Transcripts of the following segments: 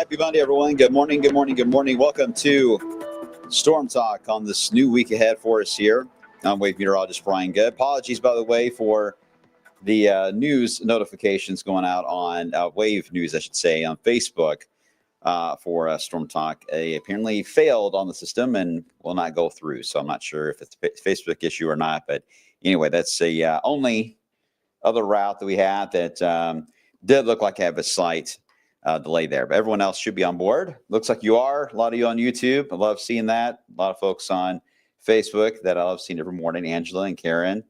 Happy Monday, everyone. Good morning, good morning, good morning. Welcome to Storm Talk on this new week ahead for us here. I'm wave meteorologist Brian Good. Apologies, by the way, for the news notifications going out on Wave News, I should say, on Facebook for Storm Talk. They apparently failed on the system and will not go through. So I'm not sure if it's a Facebook issue or not. But anyway, that's the only other route that we had that did look like I have a slight delay there. But everyone else should be on board. Looks like you are. A lot of you on YouTube. I love seeing that. A lot of folks on Facebook that I love seeing every morning. Angela and Karen.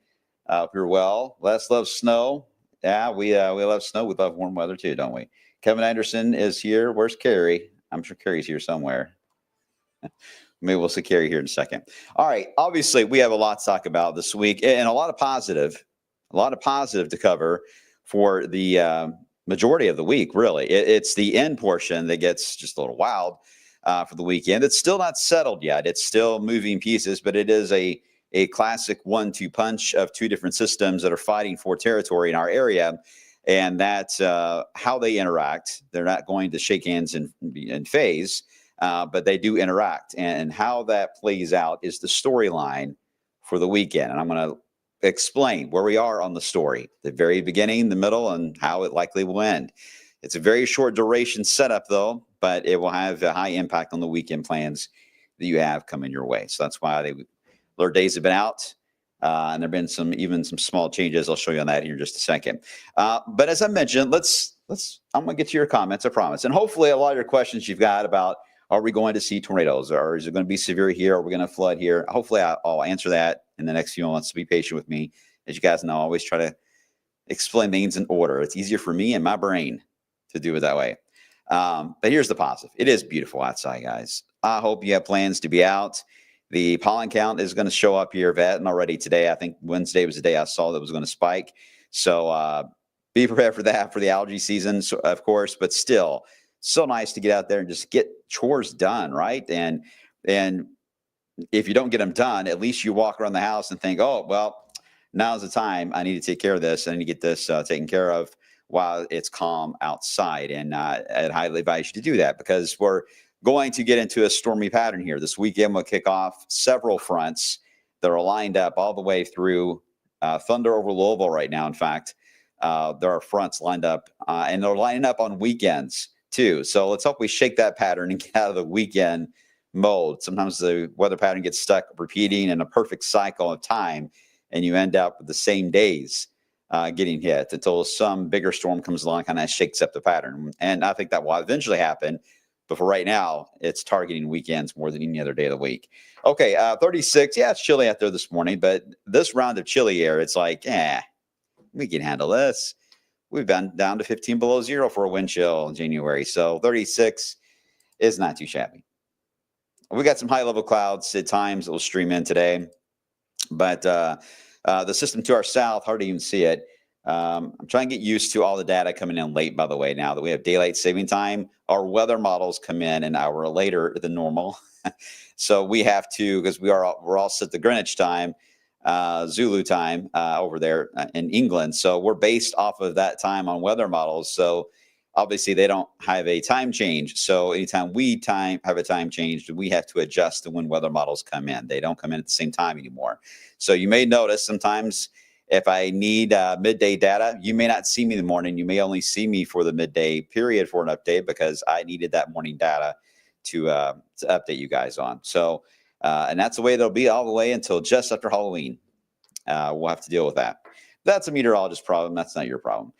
Hope you're well. Les loves snow. Yeah, we love snow. We love warm weather too, don't we? Kevin Anderson is here. Where's Carrie? I'm sure Carrie's here somewhere. Maybe we'll see Carrie here in a second. All right. Obviously, we have a lot to talk about this week and a lot of positive to cover for the majority of the week, really. It's the end portion that gets just a little wild for the weekend. It's still not settled yet. It's still moving pieces, but it is a classic 1-2 punch of two different systems that are fighting for territory in our area. And that's how they interact. They're not going to shake hands in phase, but they do interact. And how that plays out is the storyline for the weekend. And I'm going to explain where we are on the story, the very beginning, the middle, and how it likely will end. It's a very short duration setup, though, but it will have a high impact on the weekend plans that you have coming your way. So that's why their days have been out, and there have been some small changes. I'll show you on that here in just a second. But as I mentioned, I'm going to get to your comments, I promise. And hopefully a lot of your questions you've got about, are we going to see tornadoes, or is it going to be severe here? Are we going to flood here? Hopefully I'll answer that in the next few months. So be patient with me. As you guys know, I always try to explain things in order. It's easier for me and my brain to do it that way. But here's the positive. It is beautiful outside, guys. I hope you have plans to be out. The pollen count is going to show up here, and already today. I think Wednesday was the day I saw that was going to spike. So be prepared for that, for the allergy season, so, of course, but still so nice to get out there and just get chores done, right? And if you don't get them done, at least you walk around the house and think, oh, well, now's the time. I need to take care of this. I need to get this taken care of while it's calm outside. And I'd highly advise you to do that, because we're going to get into a stormy pattern here. This weekend we'll kick off several fronts that are lined up all the way through Thunder over Louisville right now. In fact, there are fronts lined up, and they're lining up on weekends too. So let's hope we shake that pattern and get out of the weekend mode. Sometimes the weather pattern gets stuck repeating in a perfect cycle of time, and you end up with the same days getting hit until some bigger storm comes along, kind of shakes up the pattern. And I think that will eventually happen. But for right now, it's targeting weekends more than any other day of the week. Okay, 36. Yeah, it's chilly out there this morning, but this round of chilly air, it's like, we can handle this. We've been down to 15 below zero for a wind chill in January. So 36 is not too shabby. We got some high-level clouds at times that will stream in today. But the system to our south, hard to even see it. I'm trying to get used to all the data coming in late, by the way, now that we have daylight saving time. Our weather models come in an hour later than normal. So we have to, because we're all set to Greenwich time, Zulu time over there in England. So we're based off of that time on weather models. So obviously they don't have a time change. So anytime we have a time change, we have to adjust to when weather models come in. They don't come in at the same time anymore. So you may notice sometimes if I need midday data, you may not see me in the morning. You may only see me for the midday period for an update, because I needed that morning data to update you guys on. So and that's the way it'll be all the way until just after Halloween. We'll have to deal with that. That's a meteorologist problem. That's not your problem.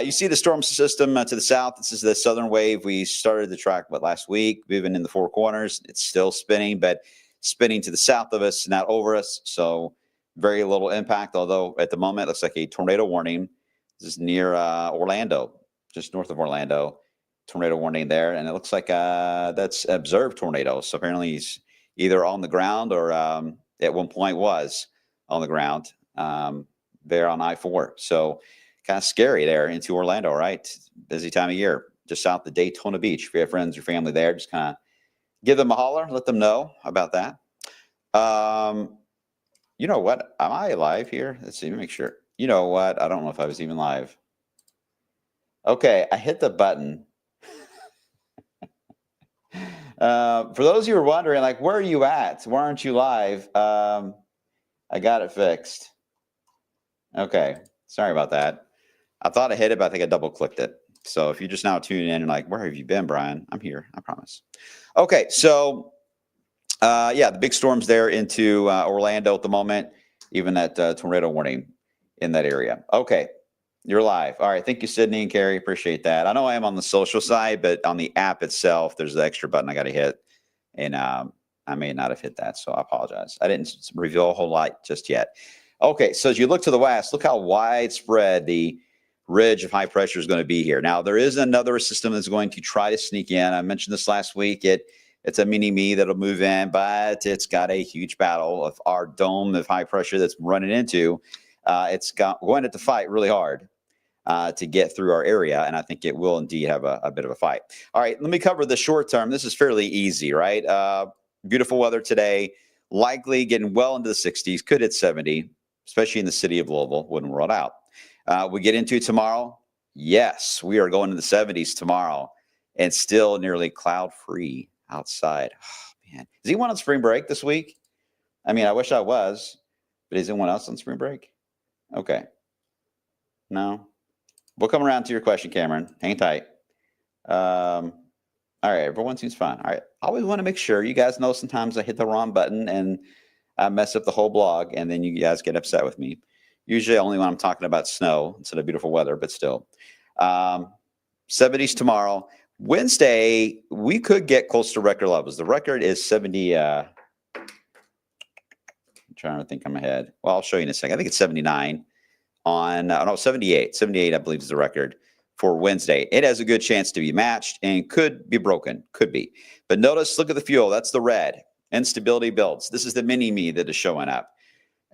You see the storm system to the south. This is the southern wave. We started the track last week, moving in the four corners. It's still spinning, but spinning to the south of us, not over us. So very little impact, although at the moment it looks like a tornado warning. This is near Orlando, just north of Orlando. Tornado warning there. And it looks like that's observed tornado. So apparently he's either on the ground or at one point was on the ground there on I-4. So kind of scary there into Orlando, right? Busy time of year, just south of Daytona Beach. If you have friends or family there, just kind of give them a holler, let them know about that. You know what? Am I live here? Let's see, let me make sure. You know what? I don't know if I was even live. Okay, I hit the button. For those of you who are wondering, like, where are you at? Why aren't you live? I got it fixed. Okay. Sorry about that. I thought I hit it, but I think I double clicked it. So if you're just now tuning in and like, where have you been, Brian? I'm here. I promise. Okay. So, yeah, the big storm's there into Orlando at the moment, even that tornado warning in that area. Okay. You're live. All right. Thank you, Sydney and Carrie. Appreciate that. I know I am on the social side, but on the app itself, there's the extra button I got to hit. And I may not have hit that, so I apologize. I didn't reveal a whole lot just yet. Okay, so as you look to the west, look how widespread the ridge of high pressure is going to be here. Now, there is another system that's going to try to sneak in. I mentioned this last week. It's a mini-me that'll move in, but it's got a huge battle of our dome of high pressure that's running into. It's going to have to fight really hard to get through our area, and I think it will indeed have a bit of a fight. All right, let me cover the short term. This is fairly easy, right? Beautiful weather today, likely getting well into the 60s, could hit 70, especially in the city of Louisville, wouldn't rule it out. We get into tomorrow. Yes, we are going to the 70s tomorrow and still nearly cloud-free outside. Oh, man. Is anyone on spring break this week? I mean, I wish I was, but is anyone else on spring break? Okay. No? We'll come around to your question, Cameron. Hang tight. All right, everyone seems fine. All right, I always want to make sure. You guys know sometimes I hit the wrong button and I mess up the whole blog, and then you guys get upset with me. Usually only when I'm talking about snow instead of beautiful weather, but still. 70s tomorrow. Wednesday, we could get close to record levels. The record is 70. I'm trying to think I'm ahead. Well, I'll show you in a second. I think it's 79 on, no, 78. 78, I believe, is the record for Wednesday. It has a good chance to be matched and could be broken. Could be. But notice, look at the fuel. That's the red. Instability builds. This is the mini-me that is showing up.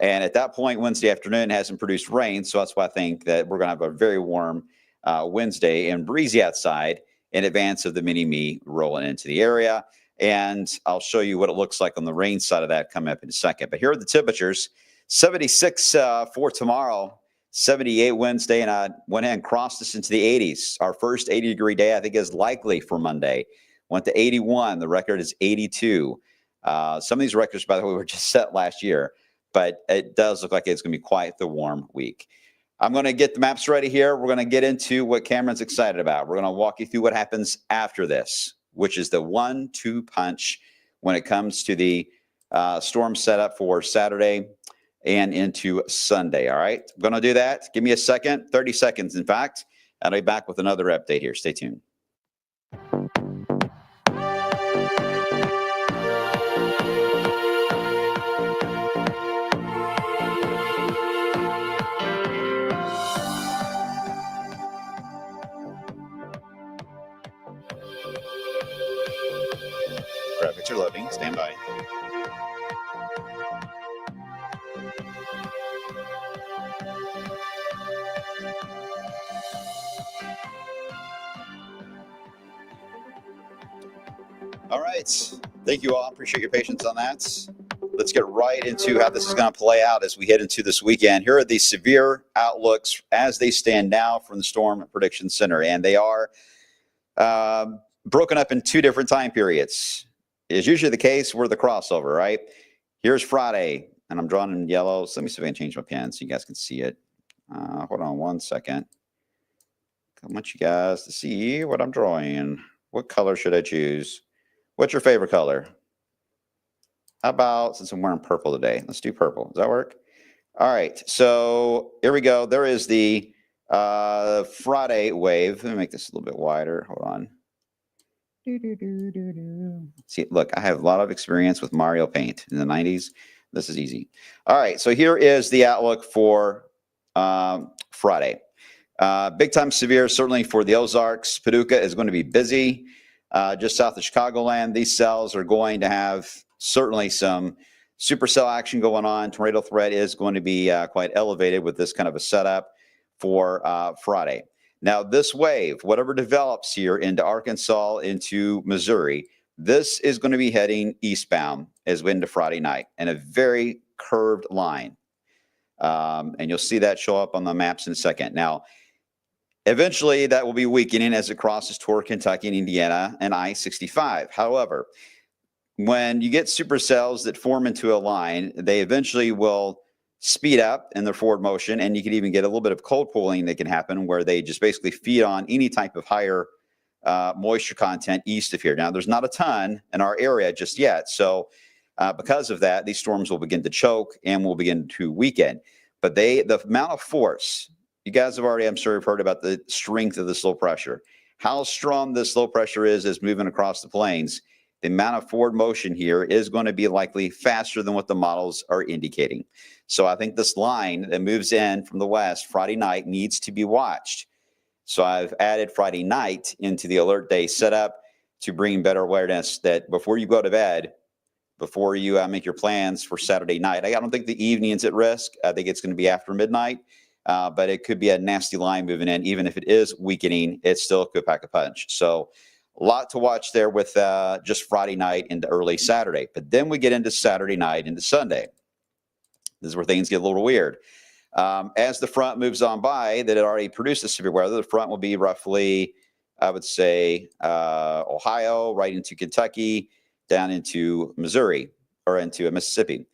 And at that point, Wednesday afternoon hasn't produced rain. So that's why I think that we're going to have a very warm Wednesday and breezy outside in advance of the mini-me rolling into the area. And I'll show you what it looks like on the rain side of that coming up in a second. But here are the temperatures. 76 for tomorrow. 78 Wednesday, and I went ahead and crossed this into the 80s. Our first 80-degree day, I think, is likely for Monday. Went to 81. The record is 82. Some of these records, by the way, were just set last year, but it does look like it's going to be quite the warm week. I'm going to get the maps ready here. We're going to get into what Cameron's excited about. We're going to walk you through what happens after this, which is the 1-2 punch when it comes to the storm setup for Saturday and into Sunday. All right, I'm going to do that. Give me a second, 30 seconds, in fact. I'll be back with another update here. Stay tuned. Graphics are loading. Stand by. All right. Thank you all. Appreciate your patience on that. Let's get right into how this is going to play out as we head into this weekend. Here are the severe outlooks as they stand now from the Storm Prediction Center, and they are broken up in two different time periods. It's usually the case. We're the crossover, right? Here's Friday, and I'm drawing in yellow. So let me see if I can change my pen so you guys can see it. Hold on one second. I want you guys to see what I'm drawing. What color should I choose? What's your favorite color? How about, since I'm wearing purple today, let's do purple. Does that work? All right. So here we go. There is the Friday wave. Let me make this a little bit wider. Hold on. See, look, I have a lot of experience with Mario Paint in the 90s. This is easy. All right. So here is the outlook for Friday. Big time severe, certainly for the Ozarks. Paducah is going to be busy. Just south of Chicagoland, these cells are going to have certainly some supercell action going on. Tornado threat is going to be quite elevated with this kind of a setup for Friday. Now, this wave, whatever develops here into Arkansas, into Missouri, this is going to be heading eastbound as we into Friday night in a very curved line. And you'll see that show up on the maps in a second. Now, Eventually, that will be weakening as it crosses toward Kentucky and Indiana and I-65. However, when you get supercells that form into a line, they eventually will speed up in their forward motion, and you can even get a little bit of cold pooling that can happen where they just basically feed on any type of higher moisture content east of here. Now, there's not a ton in our area just yet, so because of that, these storms will begin to choke and will begin to weaken. But the amount of force, you guys have already, I'm sure, have heard about the strength of this low pressure. How strong this low pressure is moving across the plains. The amount of forward motion here is going to be likely faster than what the models are indicating. So I think this line that moves in from the west Friday night needs to be watched. So I've added Friday night into the alert day setup to bring better awareness that before you go to bed, before you make your plans for Saturday night, I don't think the evening's at risk. I think it's going to be after midnight, but it could be a nasty line moving in. Even if it is weakening, it still could pack a punch. So a lot to watch there with just Friday night into early Saturday. But then we get into Saturday night into Sunday. This is where things get a little weird. As the front moves on by, that it already produces severe weather, the front will be roughly, I would say, Ohio, right into Kentucky, down into Missouri, or into Mississippi.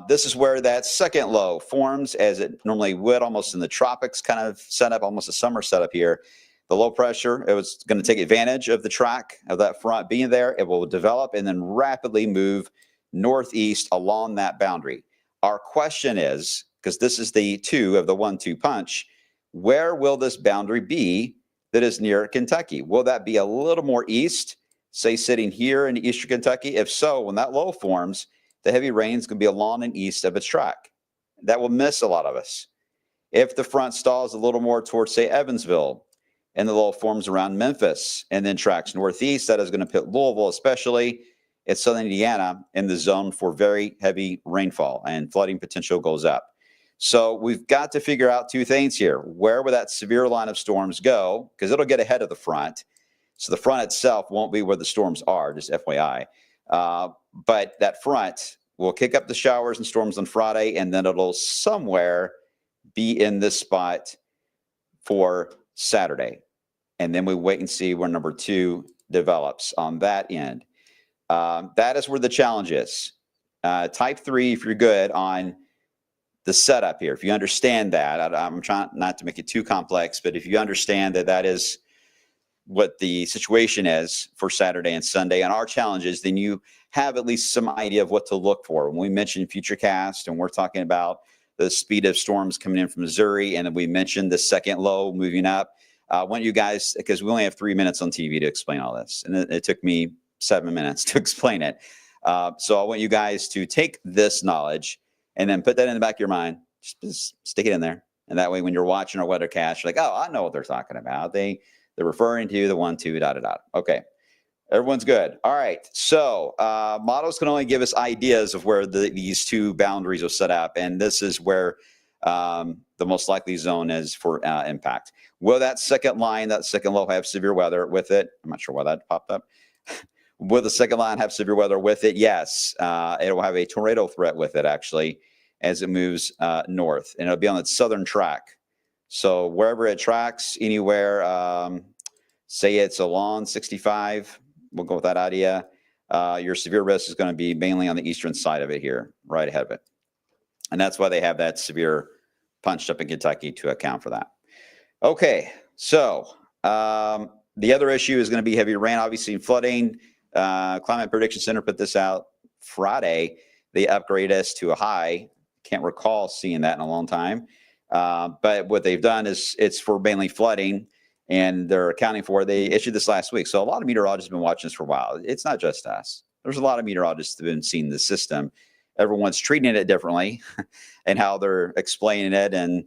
This is where that second low forms, as it normally would, almost in the tropics kind of setup, almost a summer setup here. The low pressure, it was going to take advantage of the track of that front being there. It will develop and then rapidly move northeast along that boundary. Our question is, because this is the 2 of the 1-2 punch, where will this boundary be that is near Kentucky? Will that be a little more east, say sitting here in eastern Kentucky? If so, when that low forms, the heavy rain is going to be along and east of its track. That will miss a lot of us. If the front stalls a little more towards, say, Evansville, and the low forms around Memphis and then tracks northeast, that is going to put Louisville, especially in southern Indiana, in the zone for very heavy rainfall, and flooding potential goes up. So we've got to figure out 2 things here. Where will that severe line of storms go? Because it'll get ahead of the front. So the front itself won't be where the storms are, just FYI. But that front will kick up the showers and storms on Friday, and then it'll somewhere be in this spot for Saturday. And then we wait and see where number 2 develops on that end. That is where the challenge is. Type 3, if you're good on the setup here, if you understand that, I'm trying not to make it too complex, but if you understand that that is what the situation is for Saturday and Sunday and our challenges, then you have at least some idea of what to look for. When we mentioned Futurecast and we're talking about the speed of storms coming in from Missouri, and then we mentioned the second low moving up, I want you guys, because we only have 3 minutes on TV to explain all this, and it took me 7 minutes to explain it. So I want you guys to take this knowledge and then put that in the back of your mind. Just stick it in there. And that way, when you're watching our weathercast, you're like, oh, I know what they're talking about. They're referring to the 1-2, dot, dot, dot. Okay. Everyone's good. All right. So models can only give us ideas of where these 2 boundaries are set up. And this is where the most likely zone is for impact. Will that second line, that second low, have severe weather with it? I'm not sure why that popped up. Will the second line have severe weather with it? Yes. It will have a tornado threat with it, actually, as it moves north. And it'll be on its southern track. So wherever it tracks, anywhere, say it's along 65, we'll go with that idea. Your severe risk is going to be mainly on the eastern side of it here, right ahead of it. And that's why they have that severe punched up in Kentucky to account for that. Okay, so the other issue is going to be heavy rain, obviously, and flooding. Climate Prediction Center put this out Friday. They upgraded us to a high. Can't recall seeing that in a long time. But what they've done is it's for mainly flooding, and they're accounting for it. They issued this last week. So a lot of meteorologists have been watching this for a while. It's not just us. There's a lot of meteorologists that have been seeing the system. Everyone's treating it differently and how they're explaining it and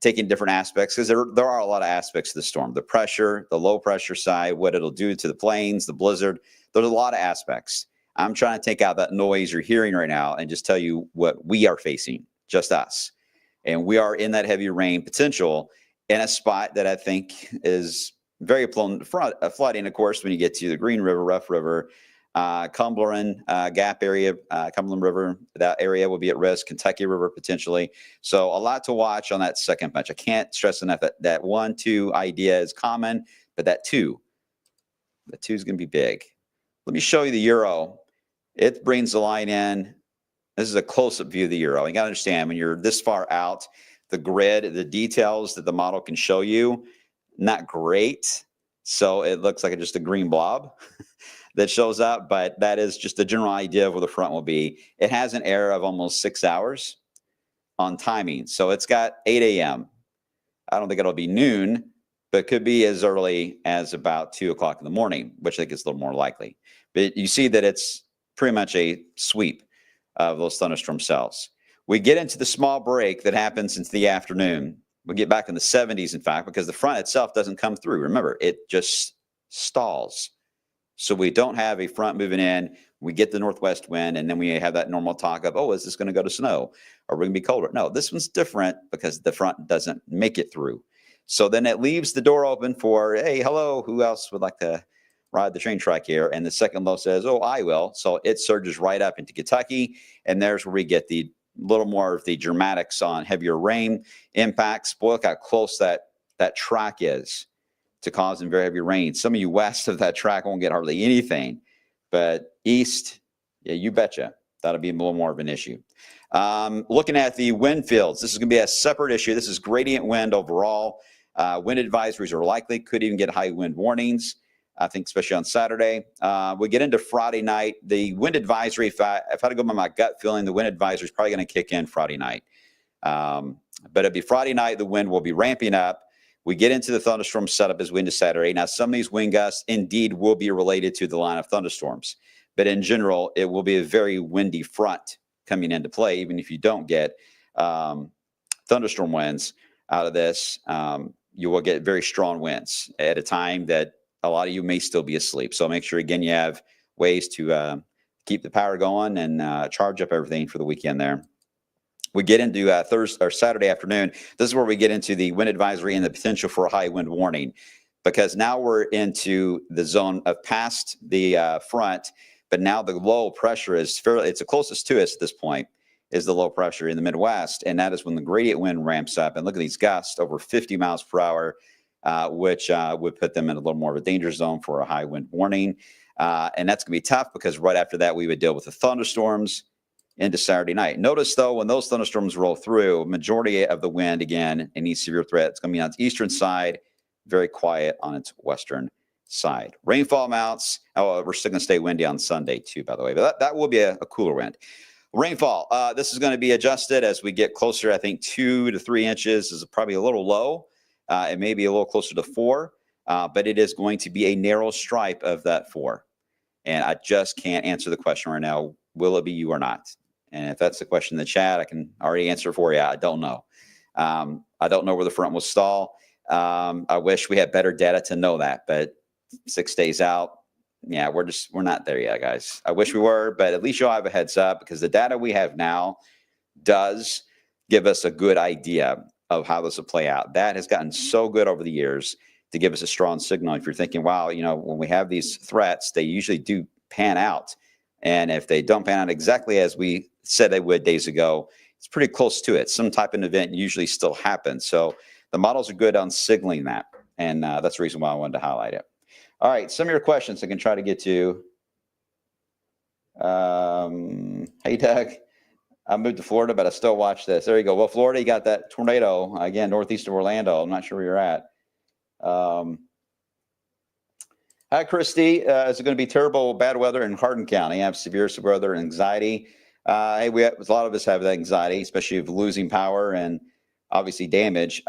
taking different aspects, because there are a lot of aspects to the storm. The pressure, the low pressure side, what it'll do to the plains, the blizzard. There's a lot of aspects. I'm trying to take out that noise you're hearing right now and just tell you what we are facing, just us. And we are in that heavy rain potential in a spot that I think is very prone to flooding. Of course, when you get to the Green River, Rough River, Cumberland Gap area, Cumberland River, that area will be at risk. Kentucky River potentially. So a lot to watch on that second bunch. I can't stress enough that 1-2 idea is common, but the 2 is going to be big. Let me show you the euro. It brings the line in. This is a close-up view of the euro. You got to understand, when you're this far out, the grid, the details that the model can show you, not great. So it looks like just a green blob that shows up, but that is just a general idea of where the front will be. It has an error of almost 6 hours on timing. So it's got 8 a.m. I don't think it'll be noon, but it could be as early as about 2 o'clock in the morning, which I think is a little more likely. But you see that it's pretty much a sweep of those thunderstorm cells. We get into the small break that happens into the afternoon. We get back in the 70s, in fact, because the front itself doesn't come through. Remember, it just stalls. So we don't have a front moving in. We get the northwest wind, and then we have that normal talk of, oh, is this going to go to snow? Or we're going to be colder? No, this one's different because the front doesn't make it through. So then it leaves the door open for, hey, hello, who else would like to ride the train track here? And the second low says, oh, I will. So it surges right up into Kentucky, and there's where we get the little more of the dramatics on heavier rain impacts. Boy, look how close that track is to causing very heavy rain. Some of you west of that track won't get hardly anything, but east, yeah, you betcha. That'll be a little more of an issue. Looking at the wind fields, this is going to be a separate issue. This is gradient wind overall. Wind advisories are likely, could even get high wind warnings, I think, especially on Saturday. We get into Friday night. The wind advisory, if I had to go by my gut feeling, the wind advisory is probably going to kick in Friday night. But it'll be Friday night. The wind will be ramping up. We get into the thunderstorm setup as we into Saturday. Now, some of these wind gusts indeed will be related to the line of thunderstorms. But in general, it will be a very windy front coming into play, even if you don't get thunderstorm winds out of this. You will get very strong winds at a time that a lot of you may still be asleep. So make sure, again, you have ways to keep the power going and charge up everything for the weekend there. We get into Thursday or Saturday afternoon. This is where we get into the wind advisory and the potential for a high wind warning, because now we're into the zone of past the front, but now the low pressure is fairly, it's the closest to us at this point, is the low pressure in the Midwest. And that is when the gradient wind ramps up. And look at these gusts over 50 miles per hour, which would put them in a little more of a danger zone for a high wind warning. And that's going to be tough because right after that, we would deal with the thunderstorms into Saturday night. Notice, though, when those thunderstorms roll through, majority of the wind, again, any severe threat, it's going to be on its eastern side, very quiet on its western side. Rainfall amounts, we're still going to stay windy on Sunday, too, by the way, but that will be a cooler wind. Rainfall, this is going to be adjusted as we get closer. I think 2 to 3 inches is probably a little low. It may be a little closer to 4, but it is going to be a narrow stripe of that 4. And I just can't answer the question right now, will it be you or not? And if that's the question in the chat, I can already answer for you. I don't know. I don't know where the front will stall. I wish we had better data to know that, but 6 days out, yeah, we're not there yet, guys. I wish we were, but at least you'll have a heads up, because the data we have now does give us a good idea of how this will play out. That has gotten so good over the years to give us a strong signal. If you're thinking, wow, when we have these threats, they usually do pan out. And if they don't pan out exactly as we said they would days ago, it's pretty close to it. Some type of event usually still happens. So the models are good on signaling that. And that's the reason why I wanted to highlight it. All right, some of your questions I can try to get to. Hey, Doug. I moved to Florida, but I still watch this. There you go. Well, Florida, you got that tornado, again, northeast of Orlando. I'm not sure where you're at. Hi, Christy. Is it going to be terrible bad weather in Hardin County? I have severe weather and anxiety. Hey, a lot of us have that anxiety, especially of losing power and obviously damage.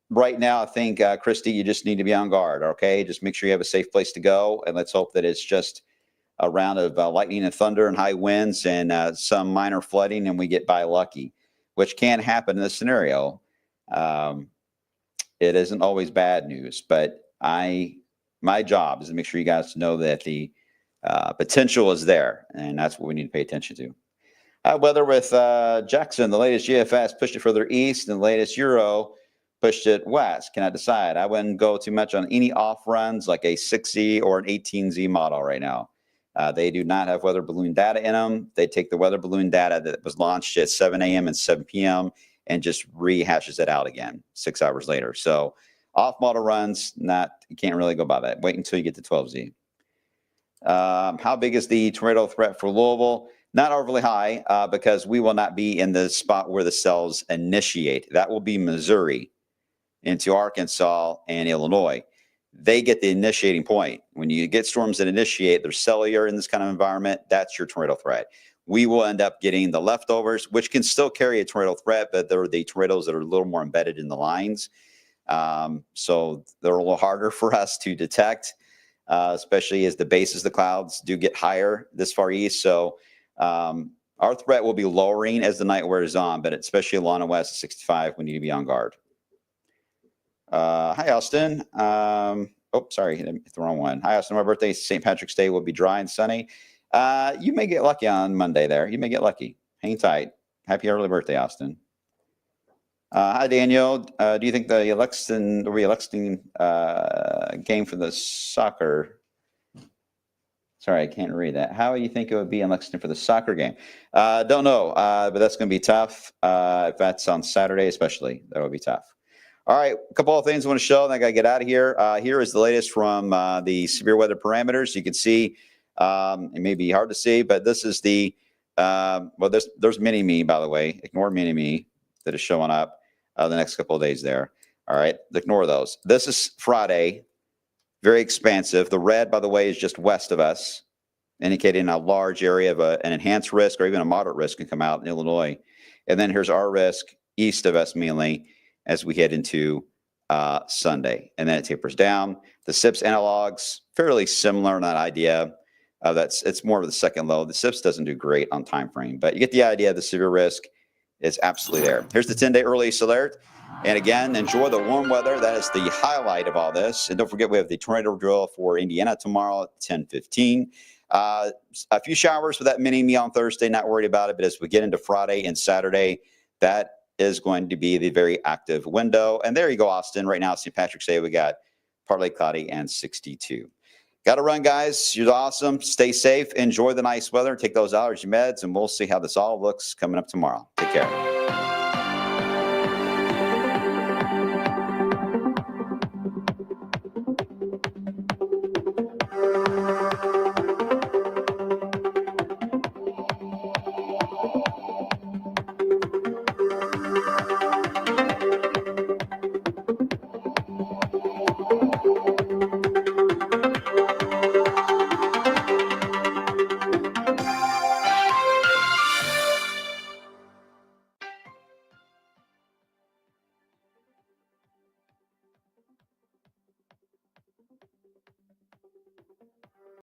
Right now, I think, Christy, you just need to be on guard, okay? Just make sure you have a safe place to go, and let's hope that it's just a round of lightning and thunder and high winds and some minor flooding, and we get by lucky, which can happen in this scenario. It isn't always bad news, but my job is to make sure you guys know that the potential is there, and that's what we need to pay attention to. Weather with Jackson, the latest GFS pushed it further east, and the latest Euro pushed it west. Cannot decide. I wouldn't go too much on any off runs like a 6Z or an 18Z model right now. They do not have weather balloon data in them. They take the weather balloon data that was launched at 7 a.m. and 7 p.m. and just rehashes it out again 6 hours later. So off model runs, you can't really go by that. Wait until you get to 12Z. How big is the tornado threat for Louisville? Not overly high because we will not be in the spot where the cells initiate. That will be Missouri into Arkansas and Illinois. They get the initiating point. When you get storms that initiate, they're cellular in this kind of environment, that's your tornado threat. We will end up getting the leftovers, which can still carry a tornado threat, but they're the tornadoes that are a little more embedded in the lines. So they're a little harder for us to detect, especially as the bases of the clouds do get higher this far east. So our threat will be lowering as the night wears on, but especially along the west of 65, we need to be on guard. Hi, Austin. Oh, sorry, hit the wrong one. Hi, Austin. My birthday, St. Patrick's Day, will be dry and sunny. You may get lucky on Monday there. You may get lucky. Hang tight. Happy early birthday, Austin. Hi, Daniel. Do you think the re-electing game for the soccer? Sorry, I can't read that. How do you think it would be in Lexington for the soccer game? Don't know, but that's going to be tough. If that's on Saturday, especially, that would be tough. All right, a couple of things I want to show, and I got to get out of here. Here is the latest from the severe weather parameters. You can see, it may be hard to see, but this is the, well, there's mini-me, by the way. Ignore mini-me that is showing up the next couple of days there. All right, ignore those. This is Friday, very expansive. The red, by the way, is just west of us, indicating a large area of an enhanced risk or even a moderate risk can come out in Illinois. And then here's our risk east of us mainly as we head into Sunday. And then it tapers down. The SIPS analogs, fairly similar in that idea. It's more of the second low. The SIPS doesn't do great on time frame, but you get the idea. The severe risk is absolutely there. Here's the 10-day early alert. And again, enjoy the warm weather. That is the highlight of all this. And don't forget, we have the tornado drill for Indiana tomorrow at 10:15. A few showers with that mini-me on Thursday, not worried about it. But as we get into Friday and Saturday, that is going to be the very active window. And there you go, Austin. Right now, St. Patrick's Day, we got partly cloudy and 62. Got to run, guys. You're awesome. Stay safe. Enjoy the nice weather. Take those allergy meds, and we'll see how this all looks coming up tomorrow. Take care.